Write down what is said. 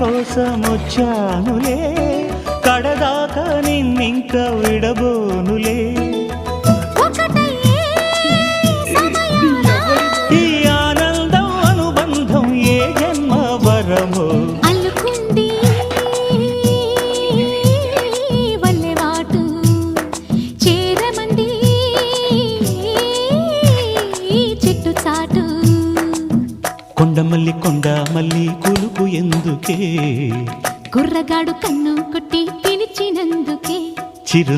కోసం వచ్చానులే, కడదాకా నిన్నింక విడబోనులే. ఈ ఆనందం అనుబంధం ఏ జన్మ వరమో అల్లుకుంది వల్లెవాటు, చేరమంది చెట్టు చాటు. కొండమల్లి కొండమల్లి కులుకు ఎందుకే, కుర్రగాడు కన్ను కొట్టి పిలిచినందుకే. చిరు